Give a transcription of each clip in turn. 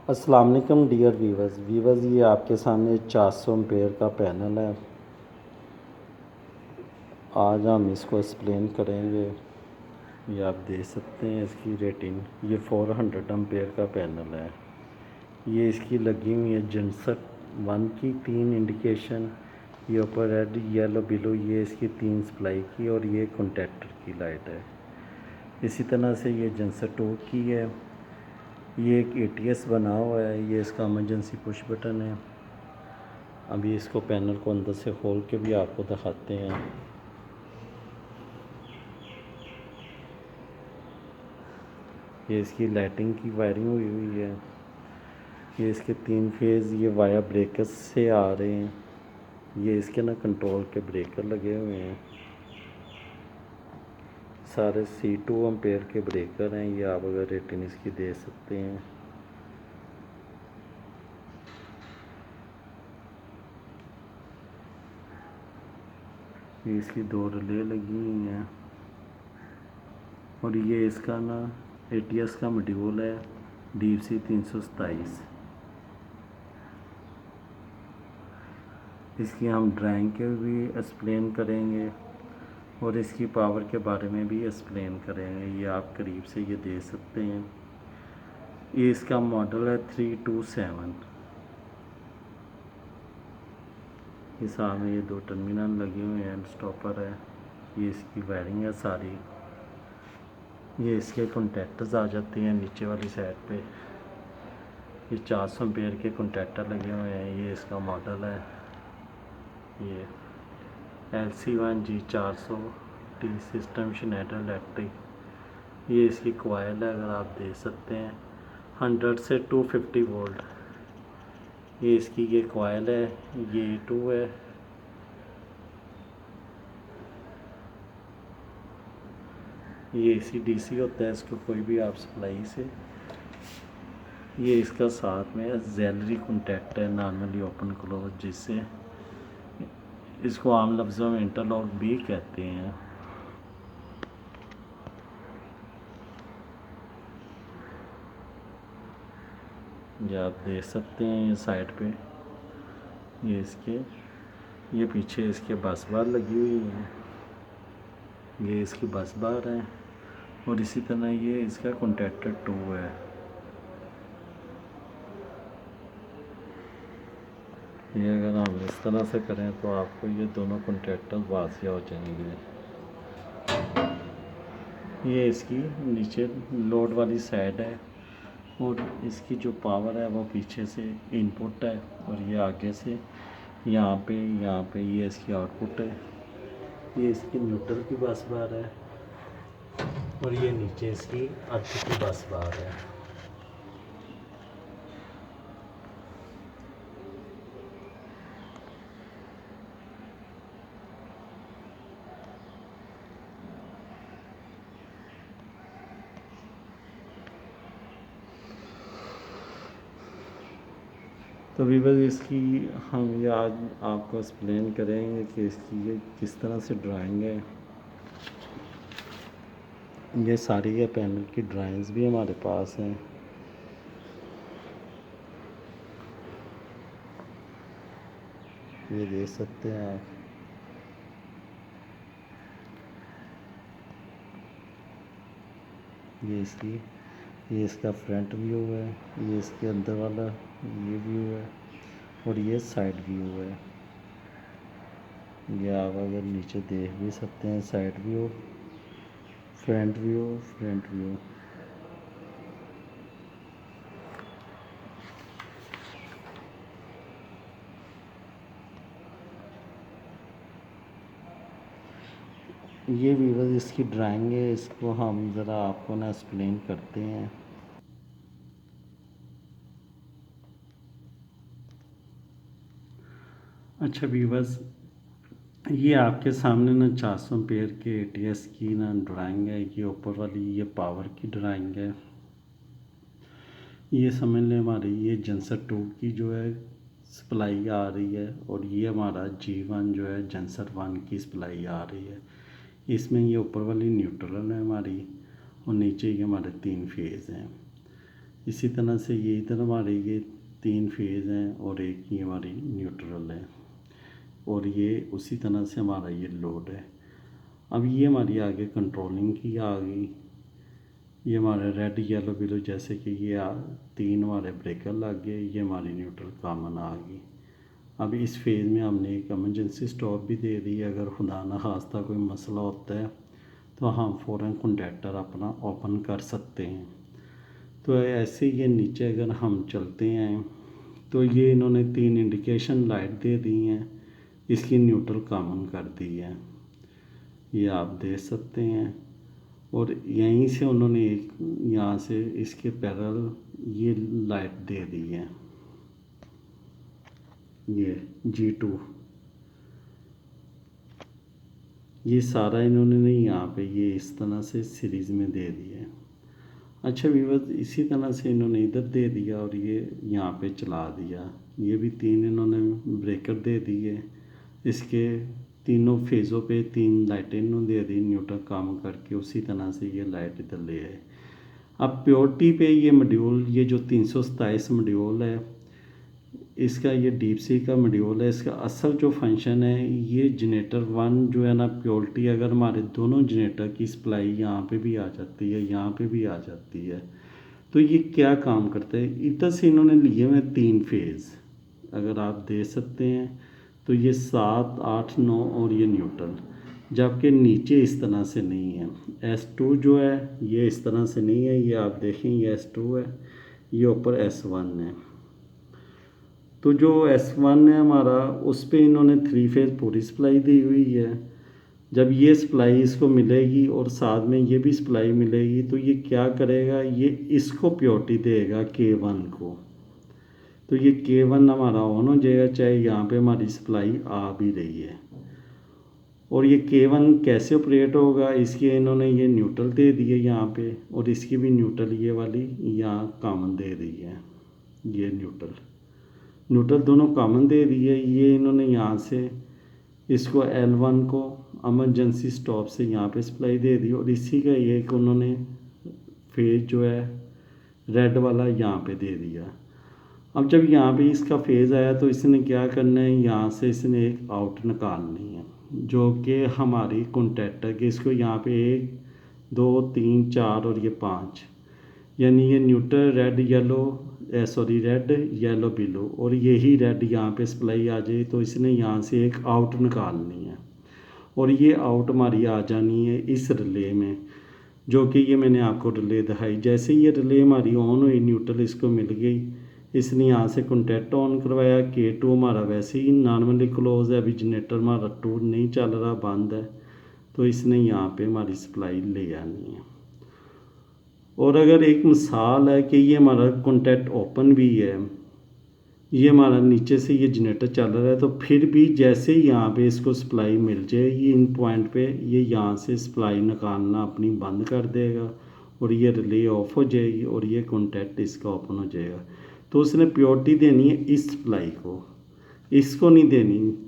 अस्सलाम वालेकुम dear viewers, ये आपके सामने 400 एम्पेयर का पैनल है। आज हम इसको एक्सप्लेन करेंगे। ये आप देख सकते हैं इसकी रेटिंग, ये 400 एम्पेयर का पैनल है। ये इसकी लगी हुई है जनसट 1 की 3 इंडिकेशन, ये ऊपर रेड येलो ब्लू, ये इसकी 3 सप्लाई की, और ये कॉन्टैक्टर की लाइट है। इसी तरह से ये जनसट 2 की है। ये एक ATS बना हुआ है, ये इसका इमरजेंसी पुश बटन है। अभी इसको पैनल को अंदर से खोल के भी आपको दिखाते हैं। ये इसकी लाइटिंग की वायरिंग हुई है। ये इसके 3 फेज़ ये वायर ब्रेकर्स से आ रहे हैं। ये इसके ना कंट्रोल के ब्रेकर लगे हुए हैं। सारे C2 एम्पेयर के ब्रेकर हैं। ये आप अगर रेटिंग इसकी दे सकते हैं। ये इसकी 2 रिले लगी हुई हैं, और ये इसका ना ATS का मॉड्यूल है DC 327। इसकी हम ड्राइंग के भी एक्सप्लेन करेंगे और इसकी पावर के बारे में भी एक्सप्लेन करेंगे। ये आप करीब से ये देख सकते हैं। ये इसका मॉडल है 327। ये सामने ये 2 टर्मिनल लगे हुए हैं, स्टॉपर है। ये इसकी वायरिंग है सारी। ये इसके कॉन्टैक्टर्स आ जाते हैं नीचे वाली साइड पे। ये 400 एम्पेयर के कॉन्टैक्टर लगे हुए हैं। ये इसका मॉडल है, ये LC1G400T सिस्टम शनेडर इलेक्ट्रिक। ये इसकी कोयल है, अगर आप देख सकते हैं 100 से 250 वोल्ट। ये इसकी ये कोयल है, ये A2 है। ये AC DC होता है, इसको कोई भी आप सप्लाई से। ये इसका साथ में ऑक्सिलरी कॉन्टैक्ट है, नॉर्मली ओपन क्लोज, जिससे इसको आम लफ्ज़ों में इंटरलॉक भी कहते हैं। ये आप देख सकते हैं ये साइड पे, ये इसके ये पीछे इसके बस बार लगी हुई है। ये इसकी बस बार है, और इसी तरह ये इसका कॉन्टैक्टर 2 है। ये अगर हम इस तरह से करें तो आपको ये दोनों कॉन्टैक्टर वासिया हो जाएंगे। ये इसकी नीचे लोड वाली साइड है, और इसकी जो पावर है वो पीछे से इनपुट है, और ये आगे से यहाँ पे ये इसकी आउटपुट है। ये इसकी न्यूट्रल की बस बार है, और ये नीचे इसकी अर्थ की बस बार है। तो वीवर इसकी हम ये आज आपको एक्सप्लेन करेंगे कि इसकी ये किस तरह से ड्राइंग है। ये सारी ये पैनल की ड्राइंग्स भी हमारे पास हैं। ये देख सकते हैं आप। ये इसका फ्रंट व्यू है, ये इसके अंदर वाला ये व्यू है, और ये साइड व्यू है। ये आप अगर नीचे देख भी सकते हैं, साइड व्यू, फ्रंट व्यू। ये व्यूअर्स इसकी ड्राइंग है, इसको हम ज़रा आपको ना एक्सप्लेन करते हैं। अच्छा व्यूअर्स, ये आपके सामने ना 400 एम्पेयर के ATS की ना ड्राइंग है। ये ऊपर वाली ये पावर की ड्राइंग है। ये समझ लें हमारी ये जनसर 2 की जो है सप्लाई आ रही है, और ये हमारा G1 जो है जनसर 1 की सप्लाई आ रही है। इसमें ये ऊपर वाली न्यूट्रल है हमारी, और नीचे ये हमारे 3 फेज़ हैं। इसी तरह से ये इधर हमारे ये 3 फेज़ हैं और एक ही हमारी न्यूट्रल है, और ये उसी तरह से हमारा ये लोड है। अब ये हमारी आगे कंट्रोलिंग की आ गई। ये हमारे रेड येलो बिलो जैसे कि ये 3 हमारे ब्रेकर लग गए, ये हमारी न्यूट्रल कॉमन आ गई। अब इस फेज़ में हमने एक एमरजेंसी स्टॉप भी दे दी है। अगर खुदा न खास्ता कोई मसला होता है तो हम फ़ौरन कंडक्टर अपना ओपन कर सकते हैं। तो ऐसे ये नीचे अगर हम चलते हैं तो ये इन्होंने 3 इंडिकेशन लाइट दे दी हैं, इसकी न्यूट्रल कॉमन कर दी है, ये आप देख सकते हैं। और यहीं से उन्होंने एक यहाँ से इसके पैरेलल ये लाइट दे दी है, ये G2, ये सारा इन्होंने यहाँ पे ये इस तरह से सीरीज़ में दे दिया है। अच्छा व्यूअर्स, इसी तरह से इन्होंने इधर दे दिया और ये यहाँ पे चला दिया। ये भी 3 इन्होंने ब्रेकर दे दिए, इसके तीनों फेज़ों पे 3 लाइटें इन्होंने दे दी न्यूट्रल काम करके। उसी तरह से ये लाइट इधर ले आए। अब प्योरिटी पे ये मॉड्यूल, ये जो 327 मॉड्यूल है, इसका ये डीप सी का मॉड्यूल है। इसका असल जो फंक्शन है, ये जनरेटर 1 जो है ना प्योरिटी, अगर हमारे दोनों जनरेटर की सप्लाई यहाँ पे भी आ जाती है, यहाँ पे भी आ जाती है, तो ये क्या काम करता है। इधर से इन्होंने लिए हुए 3 फेज़, अगर आप देख सकते हैं तो ये 7, 8, 9 और ये न्यूट्रल, जबकि नीचे इस तरह से नहीं है। S2 जो है ये इस तरह से नहीं है, ये आप देखें ये S2 है, ये ऊपर S1 है। तो जो S1 है हमारा, उस पर इन्होंने 3 फेज़ पूरी सप्लाई दी हुई है। जब ये सप्लाई इसको मिलेगी और साथ में ये भी सप्लाई मिलेगी, तो ये क्या करेगा, ये इसको प्योरिटी देगा K1 को। तो ये K1 हमारा ऑन हो जाएगा, चाहे यहाँ पे हमारी सप्लाई आ भी रही है। और ये K1 कैसे ऑपरेट होगा, इसके इन्होंने ये न्यूट्रल दे दिए यहाँ पे, और इसकी भी न्यूट्रल ये वाली यहाँ कॉमन दे दी है। ये न्यूट्रल दोनों कॉमन दे दी है। ये इन्होंने यहाँ से इसको L1 को एमरजेंसी स्टॉप से यहाँ पे सप्लाई दे दी, और इसी का ये कि उन्होंने फेज़ जो है रेड वाला यहाँ पे दे दिया। अब जब यहाँ पे इसका फेज़ आया तो इसने क्या करना है, यहाँ से इसने एक आउट निकालनी है, जो कि हमारी कॉन्टैक्टर के, इसको यहाँ पे 1, 2, 3, 4 और ये 5, यानी ये न्यूट्रल रेड येलो बिलो, और यही रेड यहाँ पे सप्लाई आ जाए, तो इसने यहाँ से एक आउट निकालनी है। और ये आउट हमारी आ जानी है इस रिले में, जो कि ये मैंने आपको रिले दिखाई। जैसे ये रिले हमारी ऑन हुई, न्यूट्रल इसको मिल गई, इसने यहाँ से कॉन्टैक्ट ऑन करवाया। K2 हमारा वैसे ही नॉर्मली क्लोज है, अभी जनरेटर हमारा 2 नहीं चल रहा, बंद है, तो इसने यहाँ पे हमारी सप्लाई ले आनी है। और अगर एक मिसाल है कि ये हमारा कॉन्टैक्ट ओपन भी है, ये हमारा नीचे से ये जनरेटर चल रहा है, तो फिर भी जैसे ही यहाँ पे इसको सप्लाई मिल जाएगी इन पॉइंट पे, ये यहाँ से सप्लाई निकालना अपनी बंद कर देगा और ये रिले ऑफ हो जाएगी और ये कॉन्टैक्ट इसका ओपन हो जाएगा। तो उसने प्योरिटी देनी है इस सप्लाई को, इसको नहीं देनी।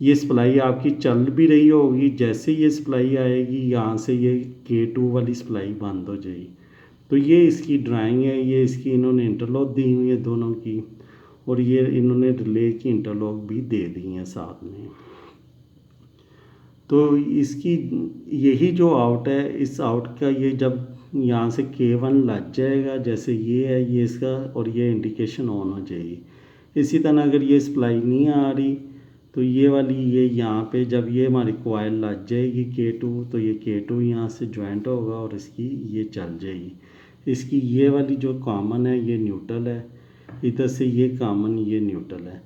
ये सप्लाई आपकी चल भी रही होगी, जैसे ये सप्लाई आएगी यहाँ से ये K2 वाली सप्लाई बंद हो जाएगी। तो ये इसकी ड्राइंग है, ये इसकी इन्होंने इंटरलॉक दी हुई है दोनों की, और ये इन्होंने रिले की इंटरलॉक भी दे दी हैं साथ में। तो इसकी यही जो आउट है, इस आउट का ये जब यहाँ से K1 लग जाएगा, जैसे ये है ये इसका, और ये इंडिकेशन ऑन हो जाएगी। इसी तरह अगर ये सप्लाई नहीं आ रही तो ये वाली ये यहाँ पे जब ये हमारी कॉइल लग जाएगी K2, तो ये K2 यहाँ से ज्वाइंट होगा और इसकी ये चल जाएगी। इसकी ये वाली जो कॉमन है ये न्यूट्रल है, इधर से ये कॉमन ये न्यूट्रल है।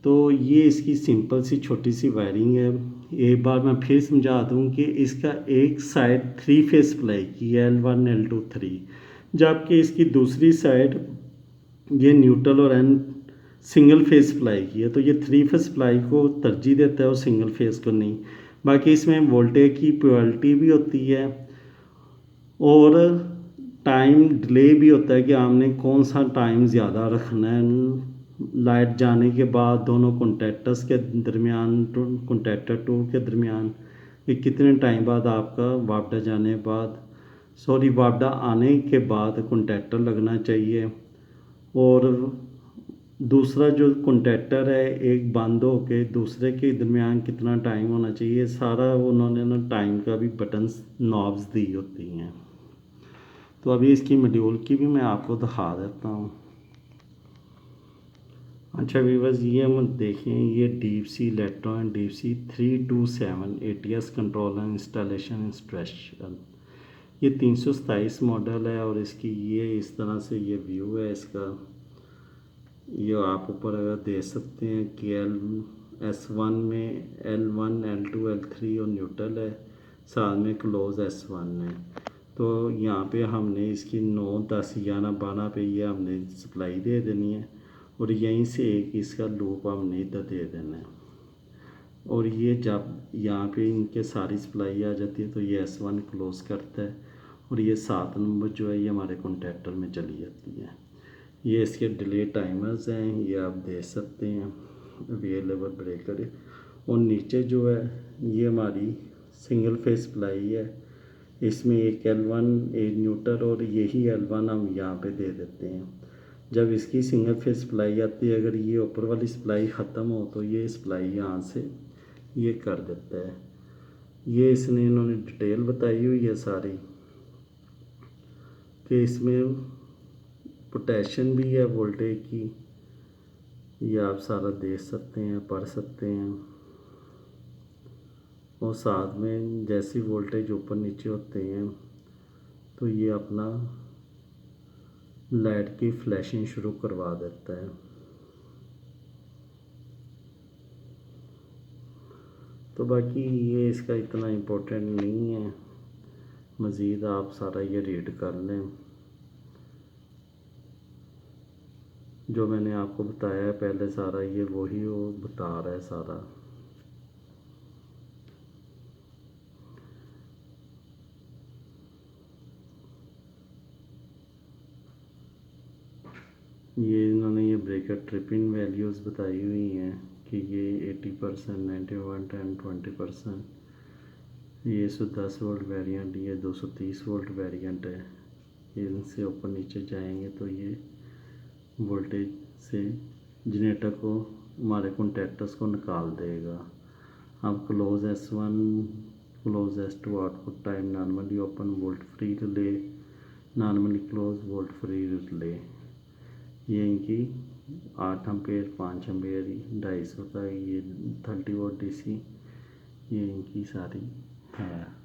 तो ये इसकी सिंपल सी छोटी सी वायरिंग है। एक बार मैं फिर समझा दूँ कि इसका एक साइड 3 फेज सप्लाई की है, L1, L2, 3, जबकि इसकी दूसरी साइड ये न्यूट्रल और N सिंगल फेज सप्लाई की है। तो ये 3 फेज सप्लाई को तरजीह देता है और सिंगल फेज को नहीं। बाकी इसमें वोल्टेज की प्योरिटी भी होती है और टाइम डिले भी होता है कि हमने कौन सा टाइम ज़्यादा रखना है लाइट जाने के बाद दोनों कॉन्टैक्टर्स के दरमियान, कॉन्टैक्टर 2 के दरमियान, कि कितने टाइम बाद आपका वापडा जाने बाद, वापडा आने के बाद कॉन्टैक्टर लगना चाहिए। और दूसरा जो कॉन्टैक्टर है एक बंद हो के दूसरे के दरमियान कितना टाइम होना चाहिए, सारा उन्होंने ना टाइम का भी बटन्स नॉब्स दी होती हैं। तो अभी इसकी मॉड्यूल की भी मैं आपको दिखा देता हूँ। अच्छा व्यूअर्स, ये हम देखें, ये deep sea electron deep sea 327 ATS control and installation instruction, ये 327 मॉडल है और इसकी ये इस तरह से ये व्यू है इसका। ये आप ऊपर अगर देख सकते हैं कि S1 में L1 L2 L3 और न्यूट्रल है, साथ में क्लोज S1 है। तो यहाँ पे हमने इसकी 9 10 11 12 पे ये हमने सप्लाई दे देनी है और यहीं से एक इसका लूप हमने इधर दे देना है। और ये जब यहाँ पे इनके सारी सप्लाई आ जाती है तो ये S1 क्लोज़ करता है और ये 7 नंबर जो है ये हमारे कॉन्टैक्टर में चली जाती है। ये इसके डिले टाइमर्स हैं, ये आप देख सकते हैं, अवेलेबल ब्रेकर है। और नीचे जो है ये हमारी सिंगल फेस सप्लाई है, इसमें एक L1 एक न्यूट्रल और यही L1 हम यहाँ पे दे देते हैं। जब इसकी सिंगल फेस सप्लाई आती है, अगर ये ऊपर वाली सप्लाई ख़त्म हो तो ये सप्लाई यहाँ से ये कर देता है। ये इसने इन्होंने डिटेल बताई हुई है सारी कि इसमें पोटेंशियल भी है वोल्टेज की, ये आप सारा देख सकते हैं, पढ़ सकते हैं। और साथ में जैसी वोल्टेज ऊपर नीचे होते हैं तो ये अपना लाइट की फ्लैशिंग शुरू करवा देता है। तो बाकी ये इसका इतना इम्पोर्टेंट नहीं है, मज़ीद आप सारा ये रीड कर लें। जो मैंने आपको बताया है पहले सारा ये वही वो बता रहा है सारा। ये इन्होंने ये ब्रेकर ट्रिपिंग वैल्यूज़ बताई हुई हैं कि ये 80%, 91, 10, 20%। ये 110 वोल्ट वेरिएंट, ये 230 वोल्ट वेरिएंट है। इनसे ऊपर नीचे जाएंगे तो ये वोल्टेज से जनरेटर को हमारे कॉन्टैक्टर्स को निकाल देगा। अब close S1 close S2 output time normally open volt free relay, normally close volt free relay. ये इनकी 8 एम्पेयर 5 एम्पेयर 250 का, ये 30 वोल्ट DC, ये इनकी सारी है।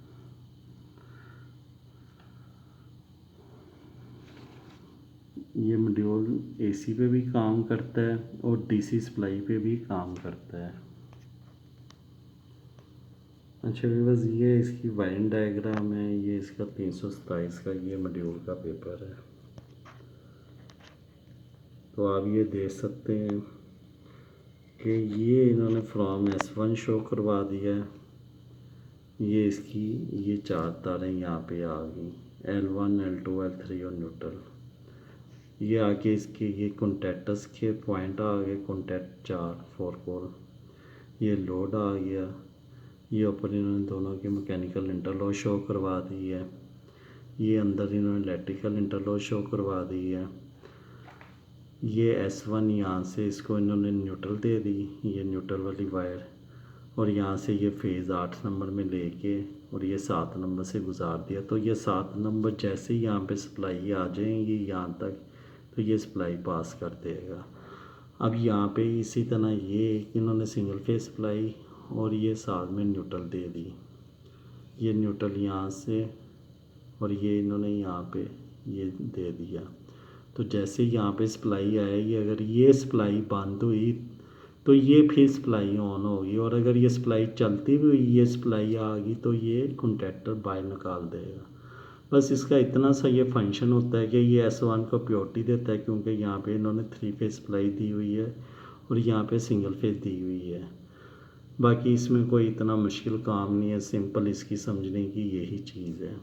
ये मॉड्यूल AC पे भी काम करता है और DC सप्लाई पे भी काम करता है। अच्छा बस ये इसकी वायरिंग डायग्राम है, ये इसका 327 का ये मॉड्यूल का पेपर है। तो आप ये देख सकते हैं कि ये इन्होंने फ्रॉम S1 शो करवा दिया है। ये इसकी ये 4 तारें यहाँ पे आ गई, L1 L2 L3 और न्यूट्रल। ये आगे इसके ये कॉन्टैक्टर्स के पॉइंट आ गए, कॉन्टैक्ट 4 कोर। ये लोड आ गया, ये ऊपर इन्होंने दोनों की मैकेनिकल इंटरलॉक शो करवा दी है। ये अंदर इन्होंने इलेक्ट्रिकल इंटरलॉक शो करवा दी है। ये S1 यहाँ से इसको इन्होंने न्यूट्रल दे दी, ये न्यूट्रल वाली वायर, और यहाँ से ये फेज़ 8 नंबर में लेके और ये 7 नंबर से गुज़ार दिया। तो ये 7 नंबर जैसे ही यहाँ पे सप्लाई आ जाएंगी यहाँ तक तो ये सप्लाई पास कर देगा। अब यहाँ पे इसी तरह ये इन्होंने सिंगल फेस सप्लाई और ये साथ में न्यूट्रल दे दी, ये न्यूट्रल यहाँ से और ये इन्होंने यहाँ पे ये दे दिया। तो जैसे यहाँ पे सप्लाई आएगी, अगर ये सप्लाई बंद हुई तो ये फिर सप्लाई ऑन होगी, और अगर ये सप्लाई चलती भी हुई ये सप्लाई आ गई तो ये कॉन्टैक्टर बाहर निकाल देगा। बस इसका इतना सा ये फंक्शन होता है कि ये S1 को प्योरिटी देता है, क्योंकि यहाँ पे इन्होंने 3 फेस सप्लाई दी हुई है और यहाँ पे सिंगल फेस दी हुई है। बाकी इसमें कोई इतना मुश्किल काम नहीं है, सिंपल इसकी समझने की यही चीज़ है।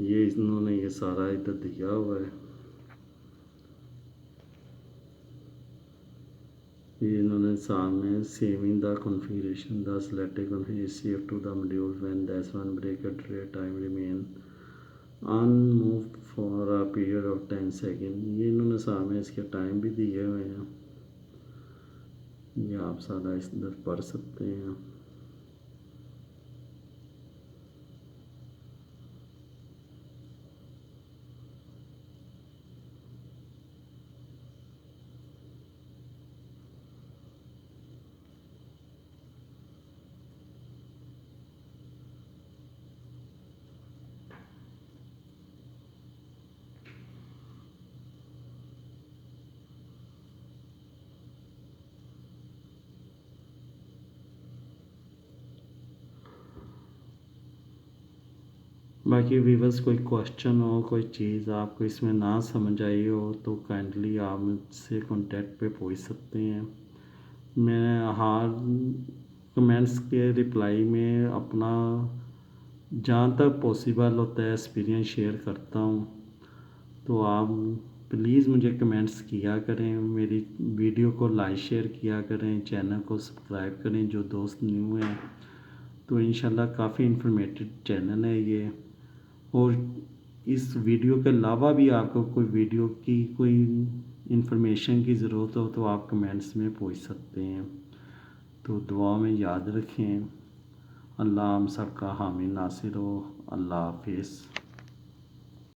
ये इन्होंने ये सारा इधर दिया हुआ है, ये इन्होंने सामने saving the configuration the selected configuration save to the module when the S1 breaker tray time remain unmoved for a period of 10 second. ये इन्होंने सामने इसके टाइम भी दिए हुए हैं, ये आप सारा इस अंदर पढ़ सकते हैं। बाकी व्यूअर्स कोई क्वेश्चन हो, कोई चीज़ आपको इसमें ना समझ आई हो तो काइंडली आप मुझसे कांटेक्ट पे पूछ सकते हैं। मैं हर कमेंट्स के रिप्लाई में अपना जहाँ तक पॉसिबल होता है एक्सपीरियंस शेयर करता हूँ। तो आप प्लीज़ मुझे कमेंट्स किया करें, मेरी वीडियो को लाइक शेयर किया करें, चैनल को सब्सक्राइब करें जो दोस्त न्यू हैं। तो इंशाल्लाह काफ़ी इन्फॉर्मेटिव चैनल है ये। और इस वीडियो के अलावा भी आपको कोई वीडियो की कोई इन्फॉर्मेशन की ज़रूरत हो तो आप कमेंट्स में पूछ सकते हैं। तो दुआ में याद रखें। अल्लाह हम सब का हामी नासिर हो। अल्लाह हाफिज़।